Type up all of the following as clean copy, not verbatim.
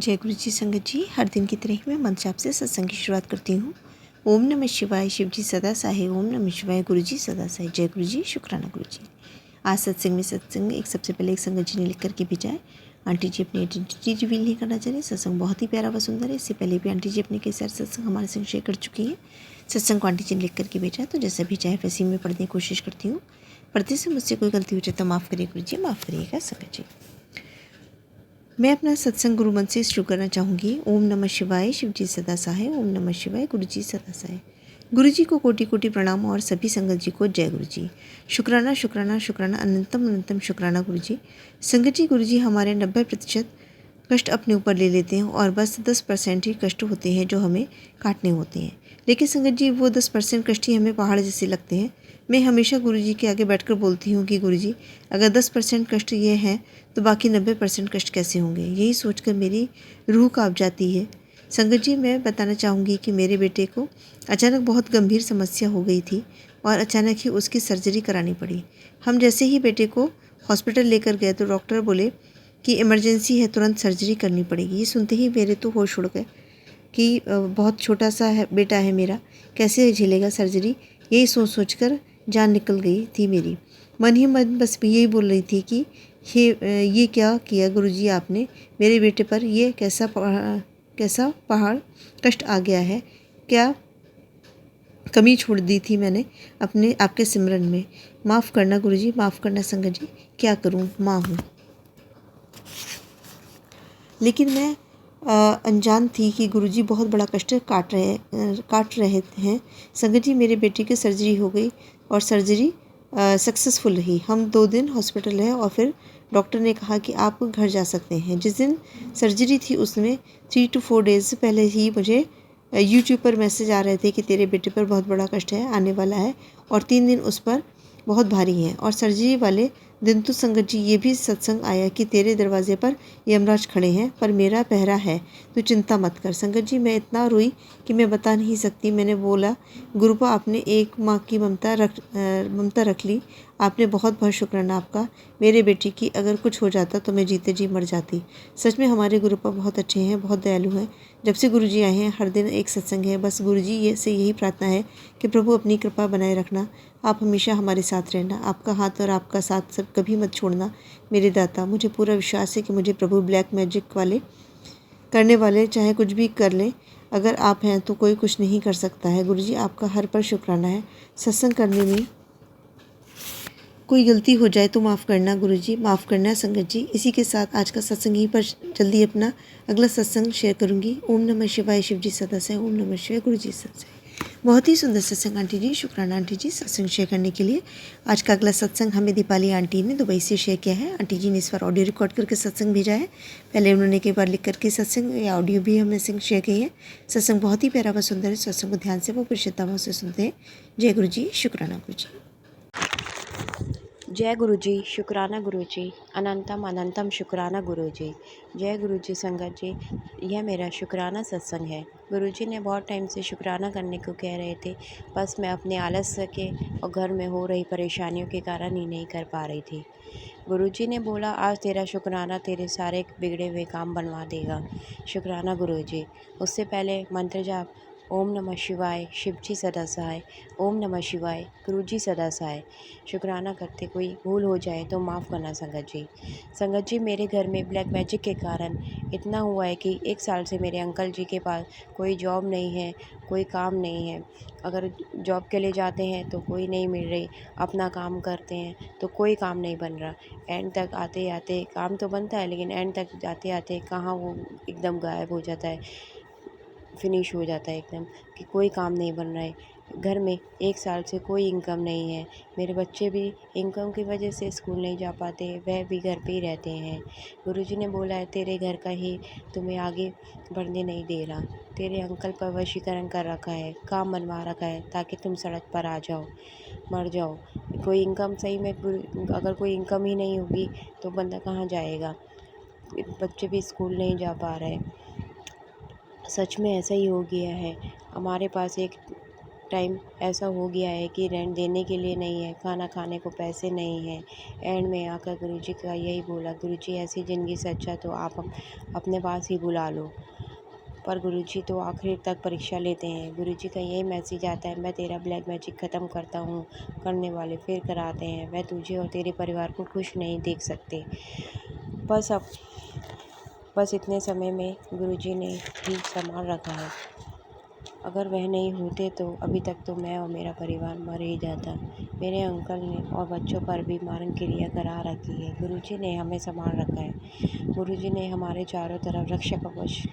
जय गुरु जी। संगत जी, हर दिन की तरह ही मैं मंत्र जाप से सत्संग की शुरुआत करती हूँ। ओम नमः शिवाय, शिव जी सदा सहाय। ओम नमः शिवाय, गुरु जी सदा सहाय। जय गुरु जी, शुक्राना गुरु जी। आज सत्संग एक सबसे पहले एक संगत जी ने लिख करके भेजा है। आंटी जी अपनी आइडेंटिटी रिवील नहीं करना चाह रहे। सत्संग बहुत ही प्यारा व सुंदर है। इससे पहले भी आंटी जी अपने कई सारे सत्संग हमारे संग शेयर कर चुकी हैं। सत्संग को आंटी जी ने लिख करके भेजा है, तो जैसा भी चाहे वैसे ही मैं पढ़ने की कोशिश करती हूँ। पढ़ते से मुझसे कोई गलती हो जाए तो माफ़ करिए गुरु जी, माफ़ करिएगा संगत जी। मैं अपना सत्संग गुरु मन से शुरू करना चाहूँगी। ओम नमः शिवाय, शिव जी सदा सहाय। ओम नमः शिवाय, गुरु जी सदा सहाय। गुरु जी को कोटि कोटि प्रणाम और सभी संगत जी को जय गुरु जी। शुक्राना शुक्राना शुक्राना, अनंतम अनंतम शुक्राना गुरु जी। संगत जी, गुरु जी हमारे 90% कष्ट अपने ऊपर ले लेते हैं और बस 10% ही कष्ट होते हैं जो हमें काटने होते हैं। लेकिन संगत जी, वो 10% कष्ट ही हमें पहाड़ जैसे लगते हैं। मैं हमेशा गुरु जी के आगे बैठकर बोलती हूँ कि गुरु जी, अगर 10% कष्ट ये हैं तो बाकी 90% कष्ट कैसे होंगे। यही सोचकर मेरी रूह कांप जाती है। संगत जी, मैं बताना चाहूँगी कि मेरे बेटे को अचानक बहुत गंभीर समस्या हो गई थी और अचानक ही उसकी सर्जरी करानी पड़ी। हम जैसे ही बेटे को हॉस्पिटल लेकर गए तो डॉक्टर बोले कि इमरजेंसी है, तुरंत सर्जरी करनी पड़ेगी। ये सुनते ही मेरे तो होश उड़ गए कि बहुत छोटा सा है बेटा है मेरा, कैसे झेलेगा सर्जरी। यही सोच सोच कर जान निकल गई थी मेरी। मन ही मन बस यही बोल रही थी कि ये क्या किया गुरुजी आपने मेरे बेटे पर। ये कैसा पहाड़ कष्ट आ गया है। क्या कमी छोड़ दी थी मैंने अपने आपके सिमरन में। माफ़ करना गुरुजी, माफ़ करना संगत जी। क्या करूं, माँ हूँ। लेकिन मैं अनजान थी कि गुरुजी बहुत बड़ा कष्ट काट रहे हैं। संगत जी, मेरे बेटे की सर्जरी हो गई और सर्जरी सक्सेसफुल रही। हम 2 दिन हॉस्पिटल रहे और फिर डॉक्टर ने कहा कि आप घर जा सकते हैं। जिस दिन सर्जरी थी उसमें 3 to 4 डेज़ पहले ही मुझे यूट्यूब पर मैसेज आ रहे थे कि तेरे बेटे पर बहुत बड़ा कष्ट है, आने वाला है और 3 दिन उस पर बहुत भारी हैं। और सर्जरी वाले दिन तो संगत जी ये भी सत्संग आया कि तेरे दरवाजे पर यमराज खड़े हैं, पर मेरा पहरा है, तो चिंता मत कर। संगत जी, मैं इतना रोई कि मैं बता नहीं सकती। मैंने बोला, गुरुपा आपने एक माँ की ममता रख ली। आपने बहुत बहुत शुक्राना आपका। मेरे बेटी की अगर कुछ हो जाता तो मैं जीते जी मर जाती। सच में हमारे गुरुपा बहुत अच्छे हैं, बहुत दयालु हैं। जब से गुरुजी आए हैं हर दिन एक सत्संग है। बस गुरुजी ये से यही प्रार्थना है कि प्रभु अपनी कृपा बनाए रखना। आप हमेशा हमारे साथ रहना। आपका हाथ और आपका साथ सब कभी मत छोड़ना मेरे दाता। मुझे पूरा विश्वास है कि मुझे प्रभु ब्लैक मैजिक वाले करने वाले चाहे कुछ भी कर लें, अगर आप हैं तो कोई कुछ नहीं कर सकता है। गुरुजी, आपका हर पर शुक्राना है। सत्संग करने में कोई गलती हो जाए तो माफ़ करना गुरुजी, माफ़ करना संगत जी। इसी के साथ आज का सत्संग यहीं पर जल्दी अपना अगला सत्संग शेयर करूंगी। ओम नमः शिवाय, शिव जी सदा सहाय। ओम नमः शिवाय, गुरु जी सदा सहाय। बहुत ही सुंदर सत्संग आंटी जी, शुक्राना आंटी जी सत्संग शेयर करने के लिए। आज का अगला सत्संग हमें दीपाली आंटी ने दुबई से शेयर किया है। आंटी जी ने इस बार ऑडियो रिकॉर्ड करके सत्संग भेजा है। पहले उन्होंने कई बार लिख करके सत्संग या ऑडियो भी हमने शेयर की है। सत्संग बहुत ही प्यारा व सुंदर है। सत्संग को ध्यान से वो परिचिता भाव से सुनते हैं। जय गुरु जी, शुक्राना गुरु जी। जय गुरु जी, शुक्राना गुरु जी, अनंतम अनंतम शुक्राना गुरु जी। जय गुरु जी। संगत जी, यह मेरा शुक्राना सत्संग है। गुरु जी ने बहुत टाइम से शुक्राना करने को कह रहे थे, बस मैं अपने आलस्य के और घर में हो रही परेशानियों के कारण ही नहीं कर पा रही थी। गुरु जी ने बोला, आज तेरा शुक्राना तेरे सारे बिगड़े हुए काम बनवा देगा। शुक्राना गुरु जी। उससे पहले मंत्र जाप, ओम नमः शिवाय, शिव जी सदा सहाय। ओम नमः शिवाय, गुरु जी सदा सहाय। शुक्राना करते कोई भूल हो जाए तो माफ़ करना संगत जी। संगत जी, मेरे घर में ब्लैक मैजिक के कारण इतना हुआ है कि 1 साल से मेरे अंकल जी के पास कोई जॉब नहीं है, कोई काम नहीं है। अगर जॉब के लिए जाते हैं तो कोई नहीं मिल रही, अपना काम करते हैं तो कोई काम नहीं बन रहा। एंड तक आते आते काम तो बनता है, लेकिन एंड तक जाते आते कहाँ वो एकदम गायब हो जाता है, फिनिश हो जाता है एकदम, कि कोई काम नहीं बन रहा है। घर में 1 साल से कोई इनकम नहीं है। मेरे बच्चे भी इनकम की वजह से स्कूल नहीं जा पाते, वह भी घर पे ही रहते हैं। गुरुजी ने बोला है, तेरे घर का ही तुम्हें आगे बढ़ने नहीं दे रहा। तेरे अंकल पर वशीकरण कर रखा है, काम बनवा रखा है, ताकि तुम सड़क पर आ जाओ, मर जाओ। कोई इनकम सही में अगर कोई इनकम ही नहीं होगी तो बंदा कहाँ जाएगा। बच्चे भी स्कूल नहीं जा पा रहे। सच में ऐसा ही हो गया है। हमारे पास एक टाइम ऐसा हो गया है कि रेंट देने के लिए नहीं है, खाना खाने को पैसे नहीं है। एंड में आकर गुरुजी का यही बोला, गुरुजी ऐसी ज़िंदगी से अच्छा तो आप अपने पास ही बुला लो। पर गुरुजी तो आखिर तक परीक्षा लेते हैं। गुरुजी का यही मैसेज आता है, मैं तेरा ब्लैक मैजिक ख़त्म करता हूँ, करने वाले फिर कराते हैं। मैं तुझे और तेरे परिवार को खुश नहीं देख सकते। बस इतने समय में गुरुजी ने ही संभाल रखा है। अगर वह नहीं होते तो अभी तक तो मैं और मेरा परिवार मर ही जाता। मेरे अंकल ने और बच्चों पर भी मारण क्रिया करा रखी है। गुरुजी ने हमें संभाल रखा है। गुरुजी ने हमारे चारों तरफ रक्षा कवच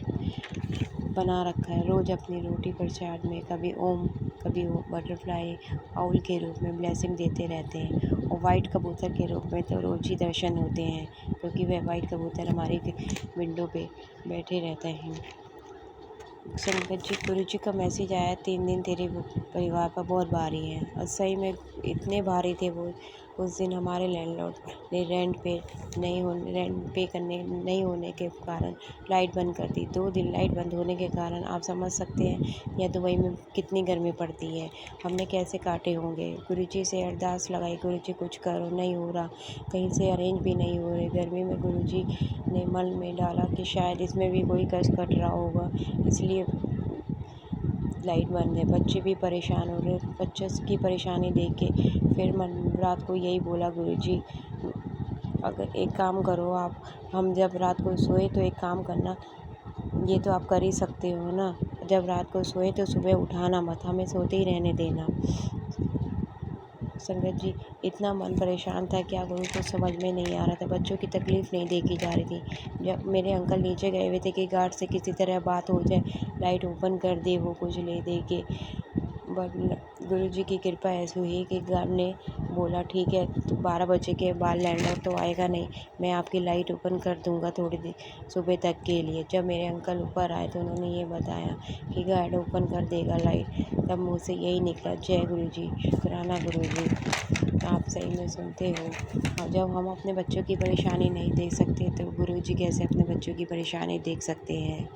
बना रखा है। रोज़ अपनी रोटी प्रसाद में कभी ओम, कभी वो बटरफ्लाई आउल के रूप में ब्लेसिंग देते रहते हैं, और वाइट कबूतर के रूप में तो रोज़ ही दर्शन होते हैं, क्योंकि वह वाइट कबूतर हमारे विंडो पे बैठे रहते हैं। संगत जी, गुरु जी का मैसेज आया, 3 दिन तेरे परिवार पर बहुत भारी है। और सही में इतने भारी थे वो। उस दिन हमारे लैंडलॉर्ड ने रेंट पे करने नहीं होने के कारण लाइट बंद कर दी। 2 दिन लाइट बंद होने के कारण आप समझ सकते हैं या दुबई में कितनी गर्मी पड़ती है, हमने कैसे काटे होंगे। गुरु जी से अरदास लगाई, गुरु जी कुछ करो, नहीं हो रहा, कहीं से अरेंज भी नहीं हो रहे। गर्मी में गुरु जी ने मन में डाला कि शायद इसमें भी कोई कष्ट कट रहा होगा, इसलिए लाइट बंद है। बच्चे भी परेशान हो रहे। बच्चों की परेशानी देख के फिर रात को यही बोला, गुरुजी अगर एक काम करो आप, हम जब रात को सोए तो एक काम करना, ये तो आप कर ही सकते हो ना, जब रात को सोए तो सुबह उठाना मत, हमें सोते ही रहने देना। संगत जी, इतना मन परेशान था, क्या करूँ कुछ समझ में नहीं आ रहा था। बच्चों की तकलीफ़ नहीं देखी जा रही थी। जब मेरे अंकल नीचे गए हुए थे कि गार्ड से किसी तरह बात हो जाए, लाइट ओपन कर दे, वो कुछ ले दे के, बट गुरुजी की कृपा ऐसी हुई कि गार्ड ने बोला ठीक है, तो 12 बजे के बाद लैंडलॉर्ड तो आएगा नहीं, मैं आपकी लाइट ओपन कर दूंगा थोड़ी देर सुबह तक के लिए। जब मेरे अंकल ऊपर आए तो उन्होंने ये बताया कि गार्ड ओपन कर देगा लाइट, तब मुँह से यही निकला, जय गुरुजी, शुक्राना गुरुजी, आप सही में सुनते हो। और जब हम अपने बच्चों की परेशानी नहीं देख सकते तो गुरुजी कैसे अपने बच्चों की परेशानी देख सकते हैं।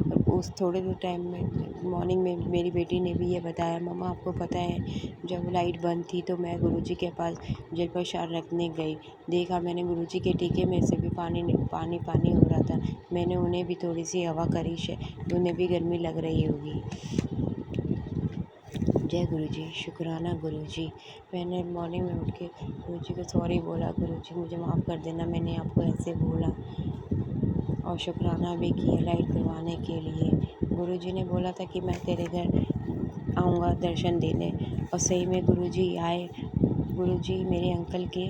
और उस थोड़े देर टाइम में मॉर्निंग में मेरी बेटी ने भी ये बताया, मम्मा आपको पता है जब लाइट बंद थी तो मैं गुरुजी के पास जल प्रसाद रखने गई, देखा मैंने गुरुजी के टीके में से भी पानी पानी हो रहा था। मैंने उन्हें भी थोड़ी सी हवा करी, उन्हें भी गर्मी लग रही होगी। जय गुरुजी, शुक्राना गुरुजी। मैंने मॉर्निंग में उठ के गुरुजी को सॉरी बोला, गुरुजी मुझे माफ़ कर देना, मैंने आपको ऐसे बोला, और शुक्राना भी किया लाइट करवाने के लिए। गुरुजी ने बोला था कि मैं तेरे घर आऊँगा दर्शन देने, और सही में गुरुजी आए। गुरुजी मेरे अंकल के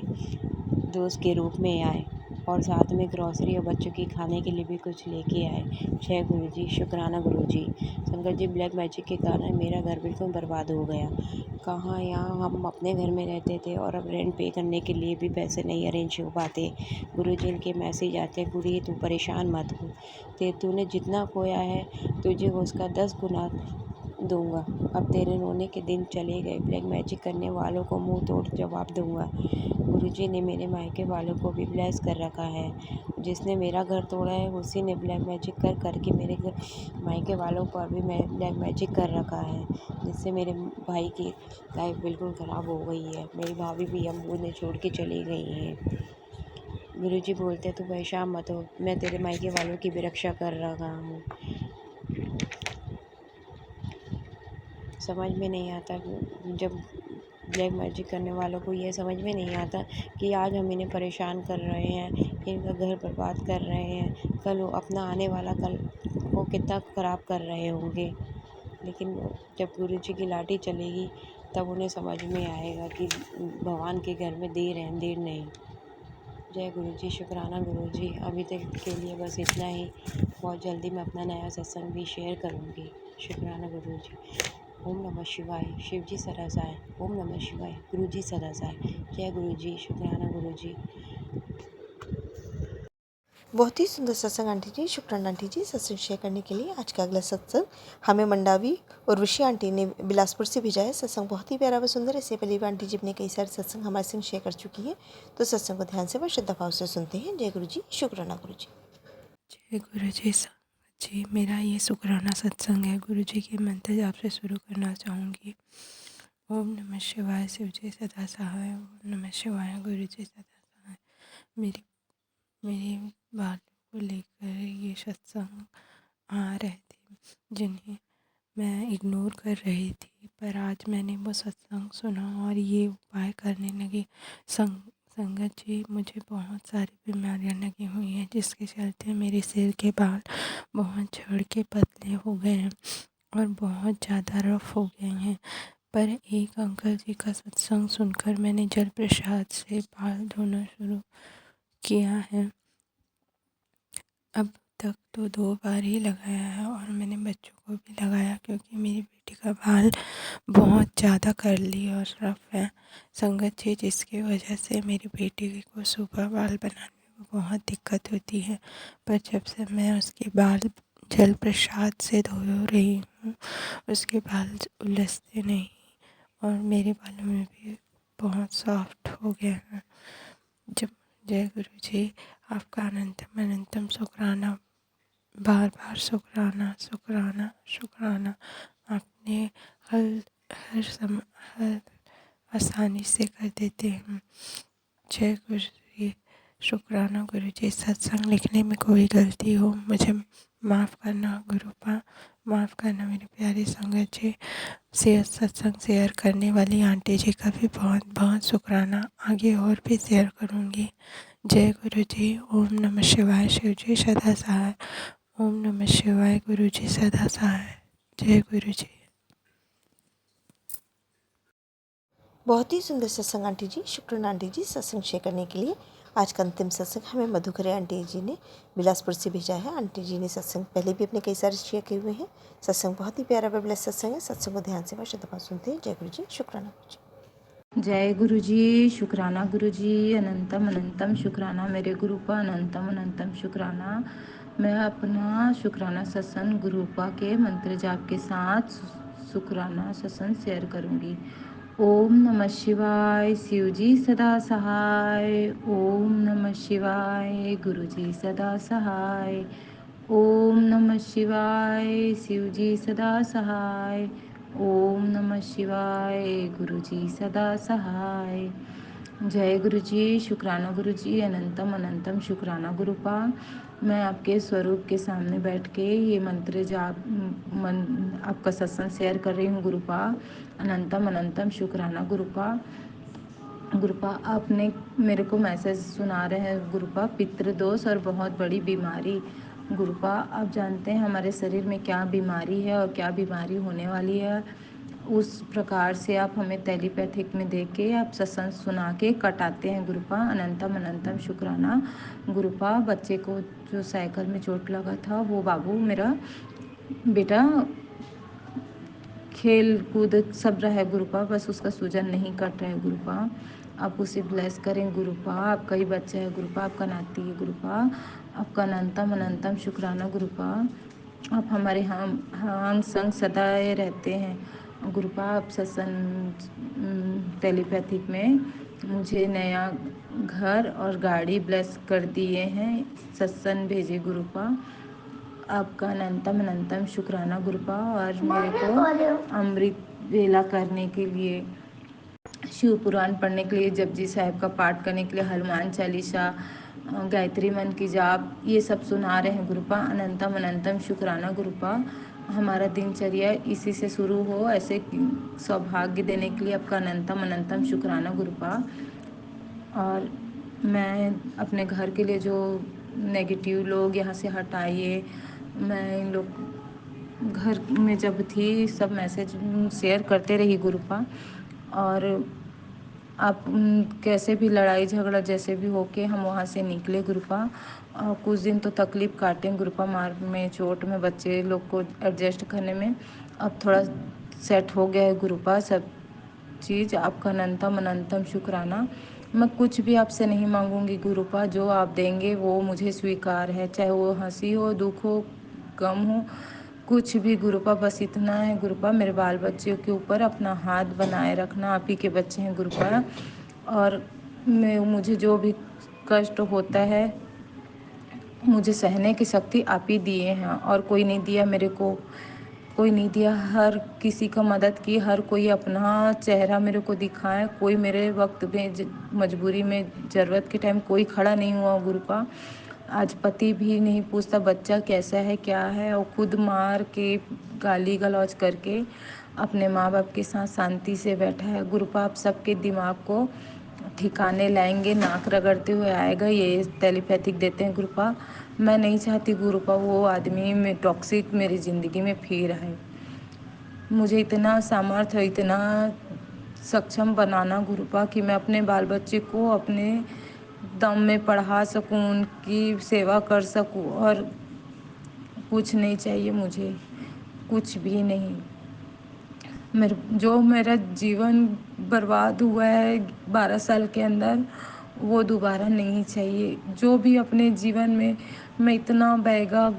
दोस्त के रूप में आए, और साथ में ग्रॉसरी और बच्चों की खाने के लिए भी कुछ लेके आए। जय गुरुजी, शुक्राना गुरुजी। शंकर जी, ब्लैक मैजिक के कारण मेरा घर बिल्कुल बर्बाद हो गया। कहाँ, यहाँ हम अपने घर में रहते थे और अब रेंट पे करने के लिए भी पैसे नहीं अरेंज हो पाते। गुरुजी के मैसेज आते, गुरु तू परेशान मत हो, तूने जितना खोया है तुझे उसका 10 गुना दूंगा। अब तेरे रोने के दिन चले गए, ब्लैक मैजिक करने वालों को मुंह तोड़ जवाब दूंगा। गुरुजी ने मेरे मायके वालों को भी ब्लेस कर रखा है। जिसने मेरा घर तोड़ा है उसी ने ब्लैक मैजिक करके मेरे घर मायके वालों पर भी मैं ब्लैक मैजिक कर रखा है, जिससे मेरे भाई की लाइफ बिल्कुल ख़राब हो गई है। मेरी भाभी भी अम्बू ने छोड़ के चली गई हैं। गुरुजी बोलते तू परेशान मत हो, मैं तेरे मायके वालों की भी रक्षा कर रहा हूँ। समझ में नहीं आता, जब ब्लैक मैजिक करने वालों को ये समझ में नहीं आता कि आज हम इन्हें परेशान कर रहे हैं, इनका घर बर्बाद कर रहे हैं, कल वो अपना आने वाला कल वो कितना ख़राब कर रहे होंगे। लेकिन जब गुरुजी की लाठी चलेगी तब उन्हें समझ में आएगा कि भगवान के घर में देर है, देर नहीं। जय गुरुजी, शुक्राना गुरुजी। अभी तक के लिए बस इतना ही। बहुत जल्दी मैं अपना नया सत्संग भी शेयर करूँगी। शुक्राना गुरुजी। ओम नमः शिवाय, शिव जी सदा सहाय। ओम नमः शिवाय, गुरु जी सदा सहाय। जय गुरु जी, शुक्राना गुरु जी। बहुत ही सुंदर सत्संग आंटी जी, शुक्राना आंटी जी सत्संग शेयर करने के लिए। आज का अगला सत्संग हमें मंडावी और ऋषि आंटी ने बिलासपुर से भेजा है। सत्संग बहुत ही प्यारा व सुंदर है। इससे पहले भी आंटी जी ने कई सारे सत्संग हमारे संग शेयर कर चुकी है, तो सत्संग को ध्यान से व श्रद्धा भाव से सुनते हैं। जय गुरु जी, शुक्राना गुरु जी। जय गुरु जी। जी, मेरा ये शुक्राना सत्संग है। गुरु जी के मंत्र जाप से शुरू करना चाहूँगी। ओम नमः शिवाय, शिव जी सदा सहाय। ओम नमः शिवाय, गुरु जी सदा सहाय। मेरी मेरी बातों को लेकर ये सत्संग आ रहे थे, जिन्हें मैं इग्नोर कर रही थी, पर आज मैंने वो सत्संग सुना और ये उपाय करने लगी। संगत जी, मुझे बहुत सारी बीमारियां लगी हुई हैं, जिसके चलते मेरे सिर के बाल बहुत झड़ के पतले हो गए हैं और बहुत ज़्यादा रफ हो गए हैं। पर एक अंकल जी का सत्संग सुनकर मैंने जल प्रसाद से बाल धोना शुरू किया है। अब तक तो 2 बार ही लगाया है और मैंने बच्चों को भी लगाया, क्योंकि मेरी बेटी का बाल बहुत ज़्यादा कर्ली और रफ है संगत जी, जिसकी वजह से मेरी बेटी को सुबह बाल बनाने में बहुत दिक्कत होती है। पर जब से मैं उसके बाल जल प्रसाद से धो रही हूँ, उसके बाल उलझते नहीं और मेरे बालों में भी बहुत सॉफ्ट हो गए हैं। जब जय गुरु जी, आपका अनंतम अनंतम शुक्राना, बार बार शुक्राना शुक्राना शुक्राना। आपने हर हर आसानी से कर देते हैं। जय गुरु जी, शुक्राना गुरु जी। सत्संग लिखने में कोई गलती हो मुझे माफ़ करना गुरुपा, माफ़ करना मेरी प्यारी संगत जी। सत्संग शेयर करने वाली आंटी जी का भी बहुत बहुत शुक्राना। आगे और भी शेयर करूँगी। जय गुरु जी। ओम नमः शिवाय, शिव जी सदा सहाय। ओम नमः शिवाय, गुरु जी सदा सहाय। जय गुरु जी। बहुत ही सुंदर सत्संग आंटी जी, शुक्राना आंटी जी सत्संग शेयर करने के लिए। आज का अंतिम सत्संग हमें मधुकरे आंटी जी ने बिलासपुर से भेजा है। आंटी जी ने सत्संग पहले भी अपने कई सारे शेयर किए हुए हैं। सत्संग बहुत ही प्यारा व ब्लेस सत्संग है। सत्संग को ध्यान से व श्रद्धापूर्वक सुनते हैं। जय गुरु जी, शुक्राना गुरु जी। जय गुरु जी, शुक्राना गुरु जी, अनंतम अनंतम शुक्राना मेरे गुरुपा, अनंतम अनंतम शुक्राना। मैं अपना शुक्राना सत्संग गुरुपा के मंत्र जाप के साथ शुक्राना सत्संग शेयर करूंगी। ओम नमः शिवाय, शिव जी सदा सहाय। ओम नमः शिवाय, गुरु जी सदा सहाय। ओम नमः शिवाय, शिव जी सदा सहाय। ओम नमः शिवाय, गुरु जी सदा सहाय। जय गुरु जी, शुक्राना गुरु जी, अनंतम अनंतम शुक्राना गुरुपा। मैं आपके स्वरूप के सामने बैठ के ये मंत्र जाप आपका सत्संग शेयर कर रही हूँ गुरुपा। अनंतम अनंतम शुक्राना गुरुपा। गुरुपा, आपने मेरे को मैसेज सुना रहे हैं गुरुपा, पितृदोष और बहुत बड़ी बीमारी। गुरुपा, आप जानते हैं हमारे शरीर में क्या बीमारी है और क्या बीमारी होने वाली है। उस प्रकार से आप हमें टेलीपैथिक में देख के आप सत्संग सुना के कटाते हैं गुरुपा। अनंतम अनंतम शुक्राना गुरुपा। बच्चे को जो साइकिल में चोट लगा था, वो बाबू मेरा बेटा खेल कूद सब रहा है गुरुपा, बस उसका सूजन नहीं कट रहा है गुरुपा। आप उसे ब्लेस करें गुरुपा। आपका ही बच्चा है गुरुपा, आपका नाती है गुरुपा। आपका अनंतम अनंतम शुक्राना गुरुपा। आप हमारे हम संग सदाए रहते हैं गुरुपा। आप सत्संग टेलीपैथिक में मुझे नया घर और गाड़ी ब्लेस कर दिए हैं। सत्संग भेजे गुरुपा। आपका अनंतम अनंतम शुक्राना गुरुपा। और मेरे को अमृत वेला करने के लिए, शिव पुराण पढ़ने के लिए, जपजी साहिब का पाठ करने के लिए, हनुमान चालीसा, गायत्री मन की जाप, ये सब सुना रहे हैं गुरुपा। अनंतम अनंतम शुक्राना गुरुपा। हमारा दिनचर्या इसी से शुरू हो, ऐसे सौभाग्य देने के लिए आपका अनंतम अनंतम शुक्राना गुरुपा। और मैं अपने घर के लिए जो नेगेटिव लोग यहाँ से हटाइए, मैं इन लोग घर में जब थी सब मैसेज शेयर करते रही गुरुपा। और आप कैसे भी लड़ाई झगड़ा जैसे भी हो के हम वहाँ से निकले गुरुपा। और कुछ दिन तो तकलीफ़ काटें गुरुपा, मार्ग में चोट में बच्चे लोग को एडजस्ट करने में। अब थोड़ा सेट हो गया है गुरुपा सब चीज़। आपका अनंतम अनंतम शुक्राना। मैं कुछ भी आपसे नहीं मांगूंगी गुरुपा, जो आप देंगे वो मुझे स्वीकार है, चाहे वो हंसी हो, दुख हो, गम हो, कुछ भी गुरुपा। बस इतना है गुरुपा, मेरे बाल बच्चों के ऊपर अपना हाथ बनाए रखना। आप ही के बच्चे हैं गुरुपा। और मुझे जो भी कष्ट होता है मुझे सहने की शक्ति आप ही दिए हैं और कोई नहीं दिया मेरे को, कोई नहीं दिया। हर किसी का मदद की, हर कोई अपना चेहरा मेरे को दिखाए, कोई मेरे वक्त में मजबूरी में ज़रूरत के टाइम कोई खड़ा नहीं हुआ गुरुपा। आज पति भी नहीं पूछता बच्चा कैसा है क्या है, और खुद मार के गाली गलौज करके अपने माँ बाप के साथ शांति से बैठा है। गुरुपा आप सबके दिमाग को ठिकाने लाएंगे, नाक रगड़ते हुए आएगा, ये टेलीपैथिक देते हैं गुरुपा। मैं नहीं चाहती गुरुपा वो आदमी में टॉक्सिक मेरी ज़िंदगी में फिर आए। मुझे इतना सामर्थ्य, इतना सक्षम बनाना गुरुपा कि मैं अपने बाल बच्चे को अपने दम में पढ़ा सकूं, उनकी सेवा कर सकूं, और कुछ नहीं चाहिए मुझे, कुछ भी नहीं। मेरा जीवन बर्बाद हुआ है 12 साल के अंदर, वो दोबारा नहीं चाहिए। जो भी अपने जीवन में मैं इतना बैगा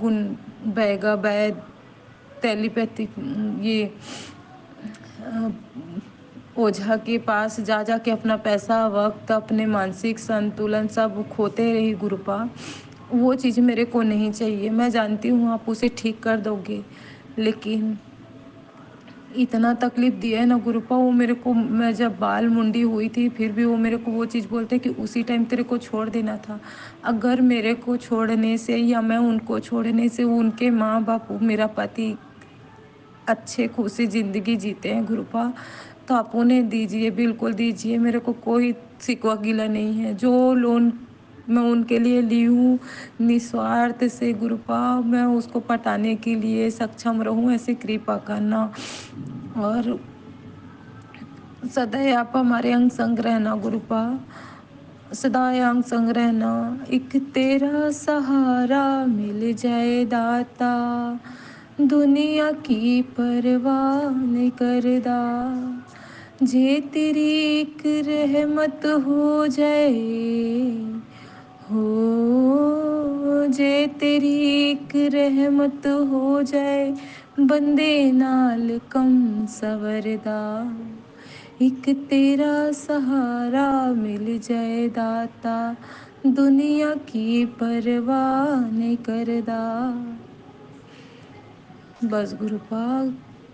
बैद टेलीपैथिक ये ओझा के पास जा जा के अपना पैसा, वक्त, अपने मानसिक संतुलन सब खोते रही गुरुपा। वो चीज़ मेरे को नहीं चाहिए। मैं जानती हूँ आप उसे ठीक कर दोगे, लेकिन इतना तकलीफ दिया है ना गुरुपा वो मेरे को। मैं जब बाल मुंडी हुई थी फिर भी वो मेरे को वो चीज़ बोलते कि उसी टाइम तेरे को छोड़ देना था। अगर मेरे को छोड़ने से या मैं उनको छोड़ने से उनके माँ बाप, मेरा पति अच्छे खुशी ज़िंदगी जीते हैं गुरुपा, तो आप उन्हें दीजिए, बिल्कुल दीजिए। मेरे को कोई शिकवा गिला नहीं है। जो लोन मैं उनके लिए ली हूँ निस्वार्थ से गुरुपा, मैं उसको पटाने के लिए सक्षम रहूँ, ऐसी कृपा करना। और सदैव आप हमारे अंग संग रहना गुरुपा, सदा अंग संग रहना। एक तेरा सहारा मिल जाए दाता, दुनिया की परवाह नहीं करदा। जे तेरी एक रहमत हो जाए, हो जे तेरी एक रहमत हो जाए, बंदे नाल कम सवरदा। एक तेरा सहारा मिल जाए दाता, दुनिया की परवाह नहीं करदा। बस गुरुपा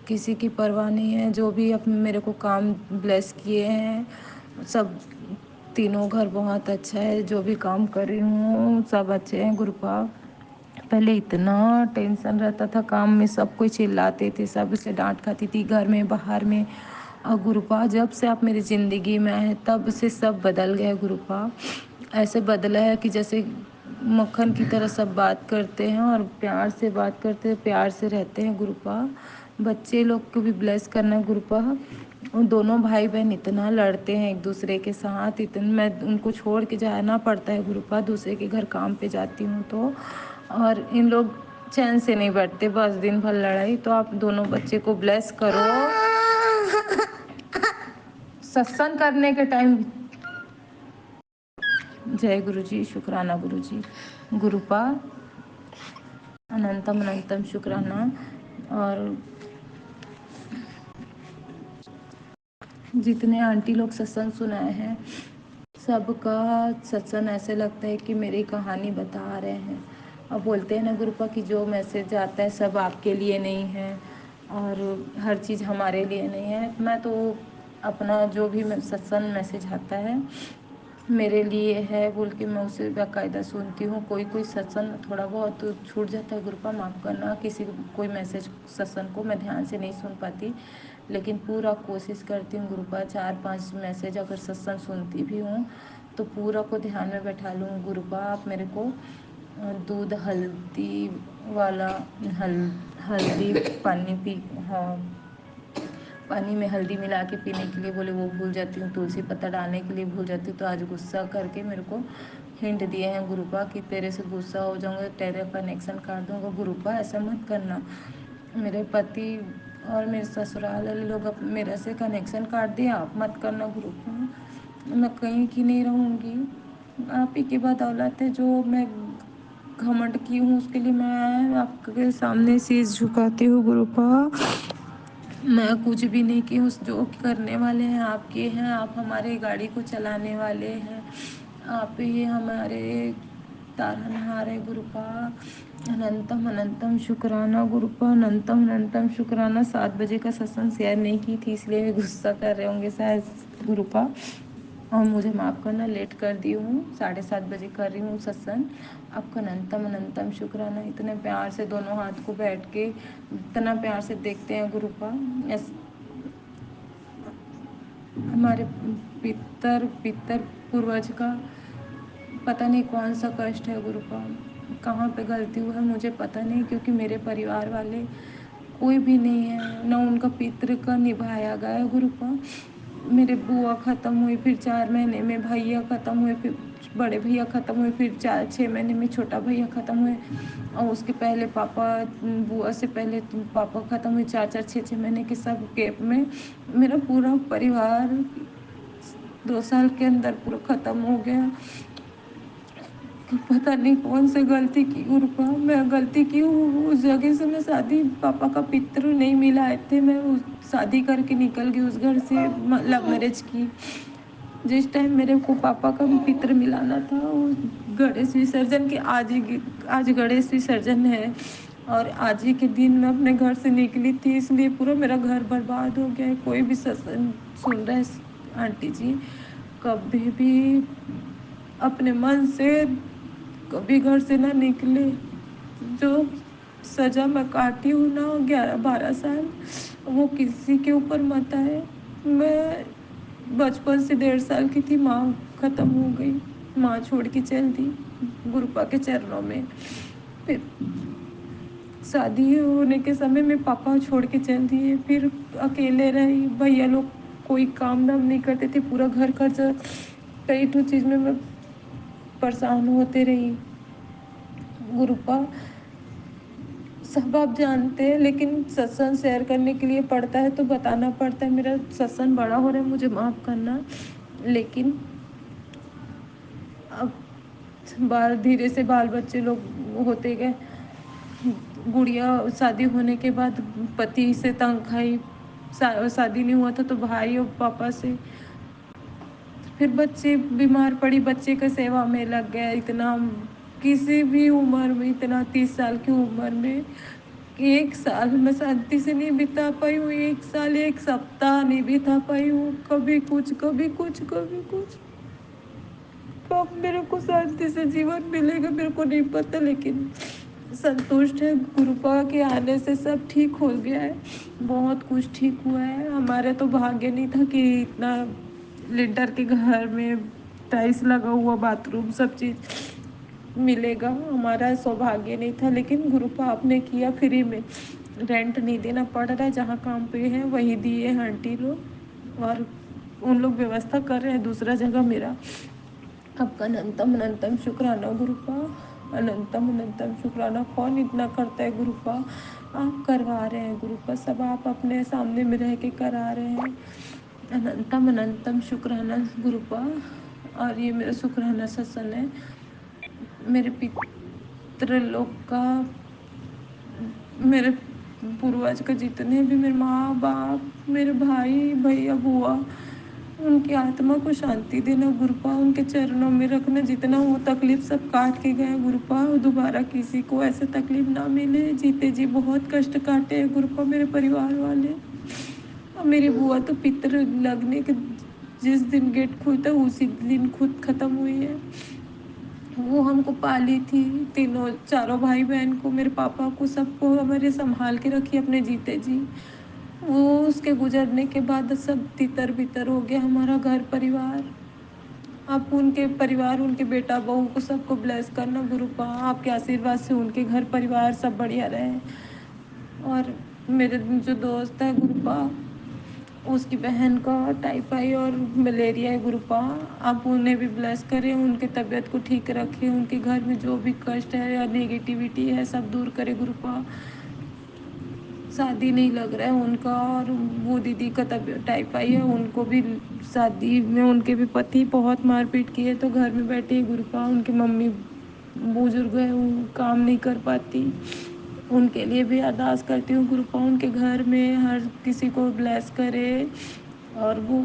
किसी की परवाह नहीं है। जो भी अब मेरे को काम ब्लेस किए हैं सब, तीनों घर बहुत अच्छा है। जो भी काम कर रही हूँ सब अच्छे हैं गुरुपा। पहले इतना टेंशन रहता था काम में, सब कोई चिल्लाते थे, सब से डांट खाती थी घर में बाहर में। और गुरुपा जब से आप मेरी ज़िंदगी में आए तब से सब बदल गया गुरुपा। ऐसे बदला है कि जैसे मक्खन की तरह सब बात करते हैं और प्यार से बात करते हैं, प्यार से रहते हैं गुरुपा। बच्चे लोग को भी ब्लेस करना गुरुपा। दोनों भाई बहन इतना लड़ते हैं एक दूसरे के साथ, इतना मैं उनको छोड़ के जाना पड़ता है गुरुपा, दूसरे के घर काम पे जाती हूँ तो। और इन लोग चैन से नहीं बैठते, बस दिन भर लड़ाई। तो आप दोनों बच्चे को ब्लेस करो। सत्संग करने के टाइम जय गुरु जी, शुक्राना गुरु जी। गुरुपा अनंतम अनंतम शुक्राना। और जितने आंटी लोग सत्संग सुनाए हैं सबका सत्संग ऐसे लगता है कि मेरी कहानी बता रहे हैं। और बोलते हैं ना गुरुपा कि जो मैसेज आता है सब आपके लिए नहीं है और हर चीज़ हमारे लिए नहीं है। मैं तो अपना जो भी सत्संग मैसेज आता है मेरे लिए है बोल के मैं उसे बाकायदा सुनती हूँ। कोई कोई सत्संग थोड़ा बहुत तो छूट जाता है गुरुपा, माफ़ करना। कोई मैसेज सत्संग को मैं ध्यान से नहीं सुन पाती, लेकिन पूरा कोशिश करती हूँ गुरुपा। 4-5 मैसेज अगर सत्संग सुनती भी हूँ तो पूरा को ध्यान में बैठा लूँ गुरुपा। आप मेरे को दूध हल्दी वाला हल्दी पानी पी, हाँ, पानी में हल्दी मिला के पीने के लिए बोले, वो भूल जाती हूँ। तुलसी पत्ता डालने के लिए भूल जाती हूँ। तो आज गुस्सा करके मेरे को हिंट दिए हैं गुरुपा कि तेरे से गुस्सा हो जाऊँगा, तेरे कनेक्शन काट दूँगा। गुरुपा ऐसा मत करना। मेरे पति और मेरे ससुराल वाले लोग मेरे से कनेक्शन काट दिया, आप मत करना गुरुपा। मैं कहीं की नहीं रहूँगी, आप ही की बदौलत है। जो मैं घमंड की हूँ उसके लिए मैं आपके सामने शीश झुकाती हूँ गुरुपा। मैं कुछ भी नहीं की हूँ, जो करने वाले हैं आपके हैं। आप हमारे गाड़ी को चलाने वाले हैं, आप ही हमारे तारनहार है गुरुपा। अनंतम अनंतम शुक्राना गुरुपा, अनंतम अनंतम शुक्राना। 7 बजे का सत्संग शेयर नहीं की थी इसलिए गुस्सा कर रहे होंगे शायद गुरुपा, और मुझे माफ़ करना, लेट कर दी हूँ। 7:30 बजे कर रही हूँ सत्संग। आपका अनंतम अनंतम शुक्राना। इतने प्यार से दोनों हाथ को बैठ के इतना प्यार से देखते हैं गुरुपा। हमारे पितर पूर्वज का पता नहीं कौन सा कष्ट है गुरुपा, कहाँ पे गलती हुआ है मुझे पता नहीं, क्योंकि मेरे परिवार वाले कोई भी नहीं है, ना उनका पितृ का निभाया गया गुरुपा। मेरे बुआ ख़त्म हुई, फिर 4 महीने में भैया ख़त्म हुए, फिर बड़े भैया ख़त्म हुए, फिर 4-6 महीने में छोटा भैया ख़त्म हुए, और उसके पहले पापा, बुआ से पहले पापा ख़त्म हुए। 4-4 6-6 महीने के सब गैप में मेरा पूरा परिवार 2 साल के अंदर पूरा ख़त्म हो गया। पता नहीं कौन सी गलती की गुरुपा, मैं गलती की हूँ। उस जगह से मैं शादी, पापा का पितृ नहीं मिलाए थे, मैं उस शादी करके निकल गई उस घर से, लव मैरिज की। जिस टाइम मेरे को पापा का पितृ मिलाना था उस गणेश विसर्जन के आज गणेश विसर्जन है, और आज ही के दिन मैं अपने घर से निकली थी, इसलिए पूरा मेरा घर बर्बाद हो गया है। कोई भी सत्संग सुन रहा है आंटी जी, कभी भी अपने मन से कभी घर से ना निकले। जो सज़ा मैं काटी हूँ ना 11-12 साल, वो किसी के ऊपर मत आए। मैं बचपन से 1.5 साल की थी, माँ ख़त्म हो गई, माँ छोड़ के चल दी गुरुपा के चरणों में। फिर शादी होने के समय में पापा छोड़ के चल दिए, फिर अकेले रही। भैया लोग कोई काम धाम नहीं करते थे, पूरा घर खर्चा, कई तो चीज़ में मैं परेशान होते रही गुरुपा। सब आप जानते हैं, लेकिन सत्संग शेयर करने के लिए पड़ता है तो बताना पड़ता है। मेरा सत्संग बड़ा हो रहा है, मुझे माफ़ करना, लेकिन अब बाल धीरे से बाल बच्चे लोग होते गए। गुड़िया शादी होने के बाद पति से तंग खाई, शादी नहीं हुआ था तो भाई और पापा से, फिर बच्चे बीमार पड़ी, बच्चे का सेवा में लग गया। इतना किसी भी उम्र में, इतना 30 साल की उम्र में 1 साल मैं शांति से नहीं बिता पाई हूँ। 1 साल 1 सप्ताह नहीं बिता पाई हूँ। कभी कुछ कभी कुछ कभी कुछ। कब मेरे को शांति से जीवन मिलेगा मेरे को नहीं पता, लेकिन संतुष्ट है गुरुपा के आने से सब ठीक हो गया है। बहुत कुछ ठीक हुआ है। हमारे तो भाग्य नहीं था कि इतना लिंटर के घर में टाइल्स लगा हुआ बाथरूम सब चीज़ मिलेगा, हमारा सौभाग्य नहीं था। लेकिन गुरुपा आपने किया, फ्री में रेंट नहीं देना पड़ रहा है, जहाँ काम पे है वही दिए हैं आंटी लोग, और उन लोग व्यवस्था कर रहे हैं दूसरा जगह मेरा। आपका अनंतम अनंतम शुक्राना गुरुपा, अनंतम अनंतम शुक्राना। कौन इतना करता है गुरुपा, आप करवा रहे हैं गुरुपा, सब आप अपने सामने में रह के करा रहे हैं। अनंतम अनंतम शुक्राना गुरुपा। और ये मेरा शुक्राना सत्संग है मेरे पितृ लोग का, मेरे पूर्वज का, जितने भी मेरे माँ बाप, मेरे भाई भैया बुआ, उनकी आत्मा को शांति देना गुरुपा, उनके चरणों में रखना। जितना वो तकलीफ सब काट के गए गुरुपा, दोबारा किसी को ऐसे तकलीफ ना मिले। जीते जी बहुत कष्ट काटे हैं गुरुपा मेरे परिवार वाले। और मेरी बुआ तो पितर लगने के जिस दिन गेट खुलता उसी दिन खुद ख़त्म हुई है। वो हमको पाली थी, तीनों चारों भाई बहन को, मेरे पापा को, सबको हमारे संभाल के रखी अपने जीते जी। वो उसके गुजरने के बाद सब तितर बितर हो गया हमारा घर परिवार। आप उनके परिवार, उनके बेटा बहू को सबको ब्लेस करना गुरुपा, आपके आशीर्वाद से उनके घर परिवार सब बढ़िया रहे। और मेरे जो दोस्त है गुरुपा, उसकी बहन का टाइफाइड और मलेरिया है गुरुपा, आप उन्हें भी ब्लेस करें, उनके तबीयत को ठीक रखें, उनके घर में जो भी कष्ट है या नेगेटिविटी है सब दूर करे गुरुपा। शादी नहीं लग रहा है उनका, और वो दीदी का तबीयत टाइफाइड है, उनको भी शादी में उनके भी पति बहुत मारपीट की है, तो घर में बैठी है गुरुपा। उनकी मम्मी बुजुर्ग है, वो काम नहीं कर पाती, उनके लिए भी अरदास करती हूँ गुरुपा, उनके घर में हर किसी को ब्लेस करे, और वो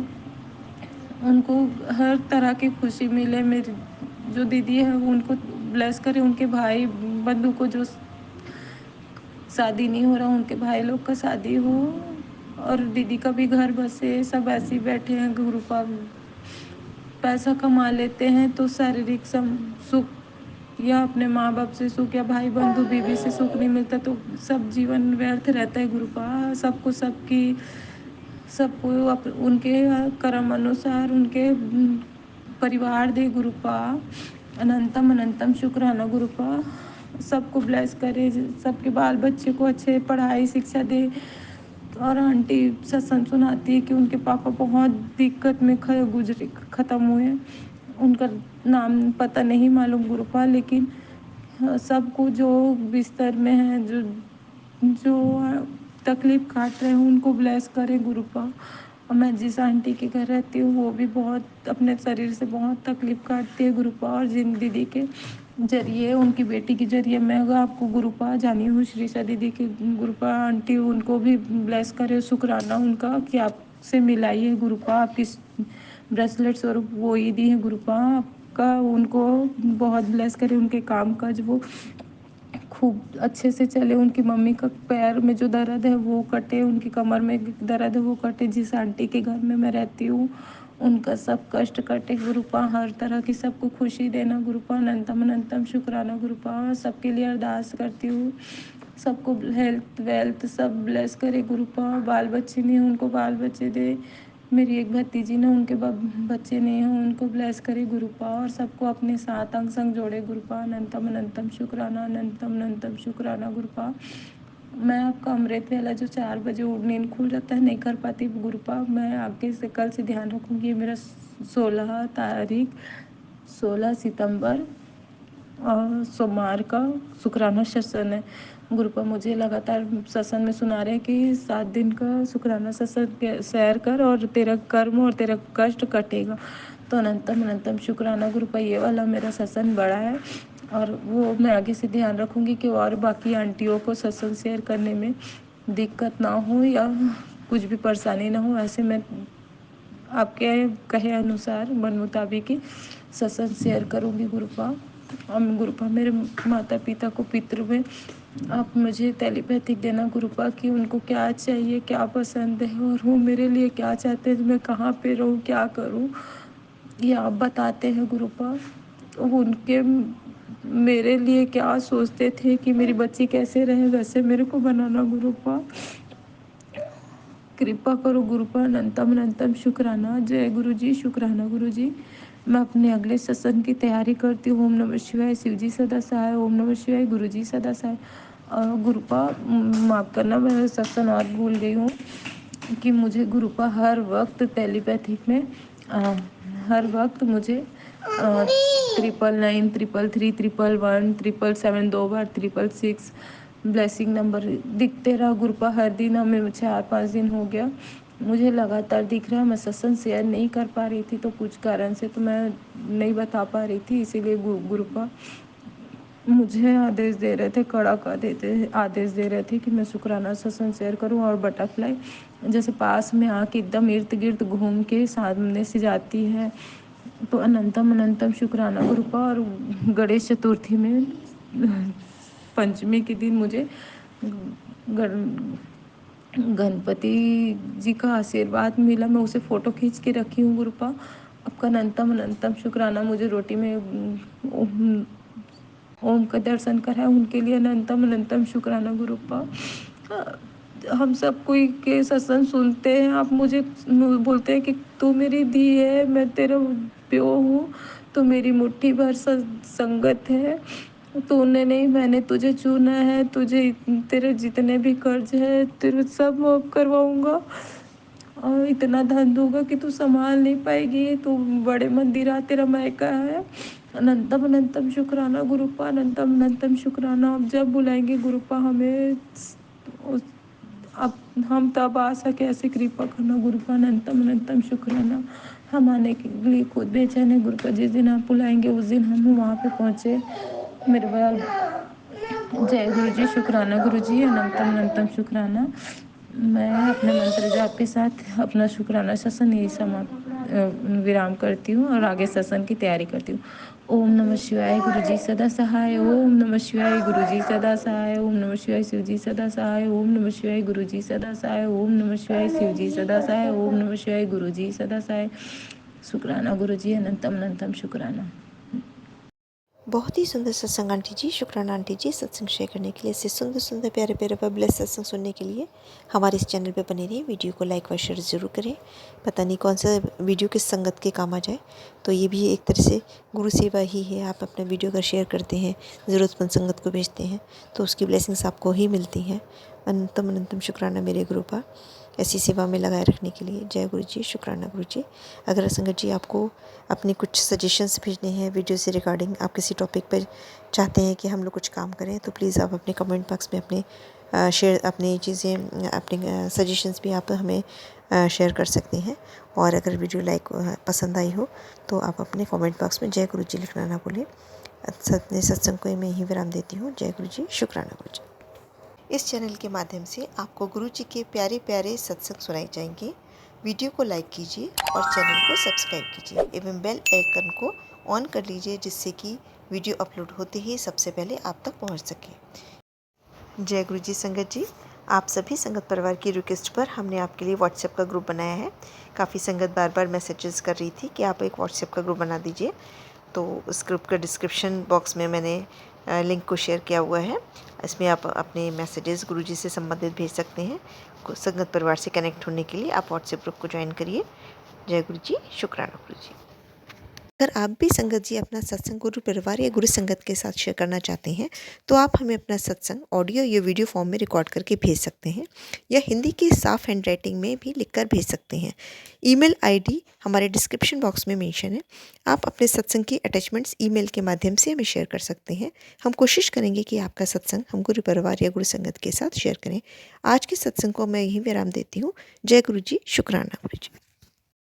उनको हर तरह की खुशी मिले। मेरी जो दीदी है उनको ब्लेस करें। उनके भाई बंधु को जो शादी नहीं हो रहा, उनके भाई लोग का शादी हो, और दीदी का भी घर बसे। सब ऐसे ही बैठे हैं गुरु का, पैसा कमा लेते हैं तो शारीरिक सुख या अपने माँ बाप से सुख या भाई बंधु बीवी से सुख नहीं मिलता, तो सब जीवन व्यर्थ रहता है गुरुपा। सबको सबको उनके कर्म अनुसार उनके परिवार दे गुरुपा। अनंतम अनंतम शुक्राना गुरुपा। सबको ब्लेस करे, सबके बाल बच्चे को अच्छे पढ़ाई शिक्षा दे। और आंटी सत्संग सुनाती है कि उनके पापा बहुत दिक्कत में गुजरे, ख़त्म हुए। उनका नाम पता नहीं मालूम गुरुपा, लेकिन सबको जो बिस्तर में है, जो जो तकलीफ़ काट रहे हैं, उनको ब्लेस करे गुरुपा। और मैं जिस आंटी के घर रहती हूँ वो भी बहुत अपने शरीर से बहुत तकलीफ़ काटती है गुरुपा, और जिन दीदी के जरिए, उनकी बेटी के जरिए मैं आपको गुरुपा जानी हूँ, श्रीषा दीदी की गुरुपा आंटी, उनको भी ब्लेस करे। शुक्राना उनका कि आपसे मिलाई है गुरुपा, आपकी ब्रेसलेट स्वरूप वो ही दी है गुरुपा आपका। उनको बहुत ब्लेस करे, उनके काम काज वो खूब अच्छे से चले। उनकी मम्मी का पैर में जो दर्द है वो कटे, उनकी कमर में दर्द है वो कटे। जिस आंटी के घर में मैं रहती हूँ उनका सब कष्ट कटे गुरुपा। हर तरह की सबको खुशी देना गुरुपा। अनंतम अनंतम शुक्राना गुरुपा। सबके लिए अरदास करती हूँ, सबको हेल्थ वेल्थ सब ब्लेस करे गुरुपा। बाल बच्चे नहीं हैं उनको बाल बच्चे दे। मेरी एक भतीजी ने उनके बच्चे नहीं हैं, उनको ब्लेस करे गुरुपा। और सबको अपने साथ अंग संग जोड़े गुरुपा। अनंतम अनंतम शुक्राना, अनंतम अनंतम शुक्राना गुरुपा। मैं आपका अमृत वेला जो 4 बजे नींद खुल जाता है नहीं कर पाती गुरुपा, मैं आगे से कल से ध्यान रखूँगी। ये मेरा 16 सितंबर और सोमवार का शुक्राना सत्संग है गुरुपा। मुझे लगातार सत्संग में सुना रहे हैं कि 7 दिन का शुक्राना सत्संग शेयर कर और तेरा कर्म और तेरा कष्ट कटेगा। तो अनंतम अनंतम शुक्राना गुरुपा। ये वाला मेरा सत्संग बड़ा है और वो मैं आगे से ध्यान रखूँगी कि और बाकी आंटियों को सत्संग शेयर करने में दिक्कत ना हो या कुछ भी परेशानी ना हो। ऐसे मैं आपके कहे अनुसार मन मुताबिक ही सत्संग शेयर करूँगी गुरुपा। और गुरुपा मेरे माता पिता को पितृ में आप मुझे टेलीपैथिक देना गुरुपा कि उनको क्या चाहिए, क्या पसंद है और वो मेरे लिए क्या चाहते हैं, मैं कहाँ पे रहूँ, क्या करूँ, ये आप बताते हैं गुरुपा। उनके मेरे लिए क्या सोचते थे कि मेरी बच्ची कैसे रहे, वैसे मेरे को बनाना गुरुपा। कृपा करो गुरुपा। अनंतम अनंतम शुक्राना। जय गुरु जी, शुक्राना गुरु जी। मैं अपने अगले सत्संग की तैयारी करती हूँ। ओम नमः शिवाय। शिव जी सदा सहाय। ओम नमः शिवाय। गुरु जी सदा सहाय। गुरुपा माफ़ करना, मैं सत्संग और भूल गई हूँ कि मुझे गुरुपा हर वक्त टेलीपैथिक में हर वक्त मुझे 999 333 111 777 2 बार 666 ब्लेसिंग नंबर दिखते रहा गुरुपा हर दिन। हमें 4-5 दिन हो गया मुझे लगातार दिख रहा है। मैं सत्संग शेयर नहीं कर पा रही थी तो कुछ कारण से तो मैं नहीं बता पा रही थी, इसीलिए गुरुपा मुझे आदेश दे रहे थे, आदेश दे रहे थे कि मैं शुक्राना सत्संग शेयर करूं। और बटरफ्लाई जैसे पास में आके एकदम इर्द गिर्द घूम के सामने से जाती है। तो अनंतम अनंतम शुक्राना गुरुपा। और गणेश चतुर्थी में पंचमी के दिन मुझे गणपति जी का आशीर्वाद मिला। मैं उसे फ़ोटो खींच के रखी हूँ गुरुपा। आपका अनंतम अनंतम शुक्राना। मुझे रोटी में ओम का दर्शन करा, उनके लिए अनंतम अनंतम शुक्राना गुरुपा। हम सब कोई के सत्संग सुनते हैं, आप मुझे बोलते हैं कि तू मेरी धी है, मैं तेरा प्यो हूँ, तो मेरी मुट्ठी भर संगत है, तूने नहीं मैंने तुझे चुना है, तुझे तेरे जितने भी कर्ज है तेरे सब माफ़ करवाऊँगा और इतना धन दूंगा कि तू संभाल नहीं पाएगी, तू बड़े मंदिर आ, तेरा मायका है। अनंतम अनंतम शुक्राना गुरुपा। अनंतम अनंतम शुक्राना। आप जब बुलाएंगे गुरुपा हमें अब हम तब आ सके, ऐसे कृपा करना गुरुपा। अनंतम अनंतम शुक्राना। हम आने के लिए खुद बेचैन है गुरुपा। जिस दिन आप बुलाएंगे उस दिन हम वहाँ पे पहुँचे मेरे बाल। जय गुरु जी, शुक्राना गुरु जी। अनंतम अनंतम शुक्राना। मैं अपने मंत्र जाप के साथ अपना शुक्राना सत्संग यही विराम करती हूँ और आगे सत्संग की तैयारी करती हूँ। ओम नमः शिवाय गुरुजी सदा सहाय। ओम नमः शिवाय गुरुजी सदा सहाय। ओम नमः शिवाय शिवजी सदा सहाय। ओम नमः शिवाय गुरुजी सदा सहाय। ओम नमः शिवाय शिवजी सदा सहाय। ओम नमः शिवाय गुरुजी सदा सहाय। शुक्राना गुरुजी, अनंतम अनंतम शुक्राना। बहुत ही सुंदर सत्संग आंटी जी। शुक्राना आंटी जी सत्संग शेयर करने के लिए। ऐसे सुंदर सुंदर प्यारे प्यारे पब्लिक सत्संग सुनने के लिए हमारे इस चैनल पे बने रहिए। वीडियो को लाइक व शेयर ज़रूर करें। पता नहीं कौन सा वीडियो किस संगत के काम आ जाए, तो ये भी एक तरह से गुरु सेवा ही है। आप अपना वीडियो अगर शेयर करते हैं, ज़रूरतमंद संगत को भेजते हैं, तो उसकी ब्लेसिंग्स आपको ही मिलती हैं। अनंतम अनंतम शुक्राना मेरे गुरु का ऐसी सेवा में लगाए रखने के लिए। जय गुरु जी, शुक्राना गुरु जी। अगर संगत जी आपको अपनी कुछ सजेशंस भेजने हैं वीडियो से रिगार्डिंग, आप किसी टॉपिक पर चाहते हैं कि हम लोग कुछ काम करें, तो प्लीज़ आप अपने कमेंट बॉक्स में अपने शेयर अपनी चीज़ें अपने सजेशंस भी आप हमें शेयर कर सकते हैं। और अगर वीडियो लाइक पसंद आई हो तो आप अपने कमेंट बॉक्स में जय गुरु जी लिखना ना भूलें। सत्संग को मैं यहीं विराम देती हूँ। जय गुरु जी, शुक्राना गुरु जी। इस चैनल के माध्यम से आपको गुरु जी के प्यारे प्यारे सत्संग सुनाए जाएंगे। वीडियो को लाइक कीजिए और चैनल को सब्सक्राइब कीजिए एवं बेल आइकन को ऑन कर लीजिए, जिससे कि वीडियो अपलोड होते ही सबसे पहले आप तक पहुंच सके। जय गुरु जी संगत जी। आप सभी संगत परिवार की रिक्वेस्ट पर हमने आपके लिए व्हाट्सएप का ग्रुप बनाया है। काफ़ी संगत बार बार मैसेजेस कर रही थी कि आप एक व्हाट्सएप का ग्रुप बना दीजिए, तो उस ग्रुप का डिस्क्रिप्शन बॉक्स में मैंने लिंक को शेयर किया हुआ है। इसमें आप अपने मैसेजेस गुरुजी से संबंधित भेज सकते हैं। संगत परिवार से कनेक्ट होने के लिए आप व्हाट्सएप ग्रुप को ज्वाइन करिए। जय गुरु जी, शुक्राना गुरु जी। अगर आप भी संगत जी अपना सत्संग गुरु परिवार या गुरु संगत के साथ शेयर करना चाहते हैं, तो आप हमें अपना सत्संग ऑडियो या वीडियो फॉर्म में रिकॉर्ड करके भेज सकते हैं, या हिंदी की साफ हैंड राइटिंग में भी लिखकर भेज सकते हैं। ईमेल आईडी हमारे डिस्क्रिप्शन बॉक्स में मेंशन है। आप अपने सत्संग की अटैचमेंट्स ईमेल के माध्यम से हमें शेयर कर सकते हैं। हम कोशिश करेंगे कि आपका सत्संग हम गुरु परिवार या गुरु संगत के साथ शेयर करें। आज के सत्संग को मैं यहीं विराम देती हूँ। जय गुरु जी, शुक्राना गुरु जी।